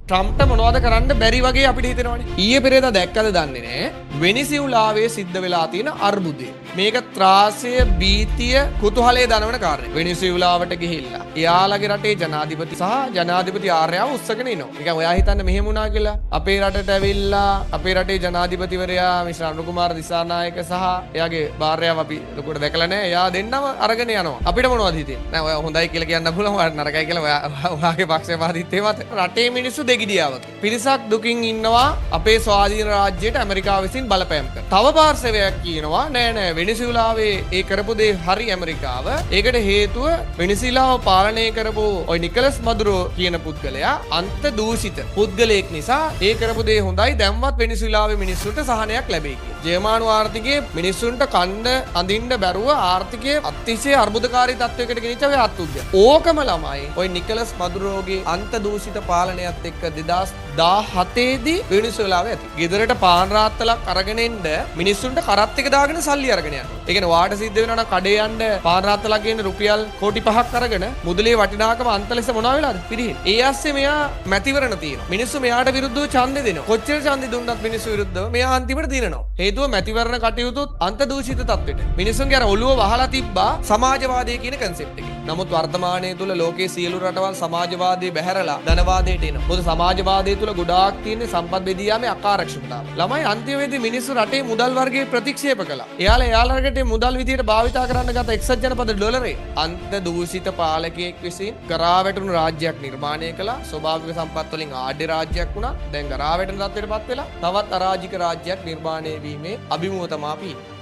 ට්‍රම්ප්ට මොනවද කරන්න බැරි වගේ අපිට හිතෙනවනේ. ඊයේ පෙරේදා දැක්කද දන්නේ නැහැ. වෙනිසියුලාවේ සිද්ධ වෙලා තියෙන අර්බුදය. මේක ත්‍රාසය, භීතිය, කුතුහලය දනවන කාරණයක්. වෙනිසියුලාවට ගිහිල්ලා එයාලගේ රටේ ජනාධිපති සහ ජනාධිපති ආර්යාව උස්සගෙන ඉනවා. නිකන් ඔයා හිතන්න මෙහෙම වුණා කියලා. අපේ රටට ඇවිල්ලා අපේ රටේ ජනාධිපතිවරයා මිස්ටර් අනුර කුමාර දිසානායක සහ එයාගේ භාර්යාව අපි ලොකුවට දැකලා නැහැ. එයා දෙන්නම අරගෙන යනවා. අපිට මොනවද හිතෙන්නේ? නෑ ඔයා හොඳයි කියලා කියන්න පුළුවන්. ඔයා නරකයි කියලා ඔයාගේ පක්ෂපාතීත්වය මත රටේ මිනිස්සු දෙගිඩියාවක. පිරිසක් දුකින් ඉන්නවා අපේ ස්වාධීන රාජ්‍යයට ඇමරිකාව විසින් බලපෑම් කරනවා. තව පාර්ශවයක් කියනවා නෑ නෑ වෙනිසුලාවේ ඒ කරපු දේ හරි ඇමරිකාව. ඒකට හේතුව වෙනිසුලාව පාලනය කරපු ඔය නිකලස් මදුරෝ කියන පුද්ගලයා අන්ත දූෂිත පුද්ගලයෙක් නිසා ඒ කරපු දේ හොඳයි දැන්වත් වෙනිසුලාවේ මිනිස්සුන්ට සහනයක් ලැබෙයි කියලා. ජර්මන් ආර්ථිකයේ මිනිස්සුන්ට කන්න අඳින්න බැරුව ආර්ථිකයේ අතිශය අර්බුදකාරී තත්වයකට ගෙනිච්ච ඔය අත්උද්‍ය. ඕකම ළමයි ඔය නිකලස් මදුරෝගේ අන්ත දූෂිත පාලනයත් එක්ක 2017 දී වෙනිසුලාවේ ඇති. ගෙදරට පාන් රාත්තලක් අරගෙන එන්න මිනිස්සුන්ට කරත් එක දාගෙන සල්ලි අරගෙන යනවා. ඒ කියන්නේ වාට සිද්ධ වෙනවා නම් කඩේ යන්න පාන් රාත්තලක් ගේන්න රුපියල් කෝටි 5ක් අරගෙන මුදලේ වටිනාකම අන්තලෙස මොනවා වෙලාද? පිරිහින්. ඒ ASCII මෙයා මැතිවරණ තියෙනවා. මිනිස්සු මෙයාට විරුද්ධව ඡන්දෙ දෙනවා. කොච්චර ඡන්දෙ දුන්නත් මිනිස්සු විරුද්ධව මෙයා අන්තිමට දිනනවා. හේතුව මැතිවරණ කටයුතුත් අන්ත දූෂිත තත්වෙට. මිනිස්සුන්ගේ අර ඔළුව වහලා තිබ්බා සමාජවාදය කියන කන්සෙප්ට් එකේ. නමුත් වර්තමානයේ තුල ලෝකයේ සියලු රටවල් සමාජවාදයේ බැහැරලා ධනවාදයට එනවා. මොකද සමාජවාදයේ තුල ගොඩාක් තියෙන සම්පත් බෙදී යාමේ අකාර්යක්ෂමතාව. ළමයි අන්තිමේදී මිනිස්සු රටේ මුදල් වර්ගයේ ප්‍රතික්ෂේප කළා. එයාලට මුදල් විදියට භාවිතා කරන්න ගත එක්සත් ජනපද ඩොලරේ අන්ත දූෂිත පාලකයෙක් විසින් ගරා වැටුණු රාජ්‍යයක් නිර්මාණය කළා. ස්වභාවික සම්පත් වලින් ආඩ්‍ය රාජ්‍යයක් වුණා. දැන් ගරා වැටෙන තත්ත්වයටපත් වෙලා තවත් අරාජික රාජ්‍යයක් නිර්මාණය වීමේ අභිමුව තමයි අපි ඉන්නේ.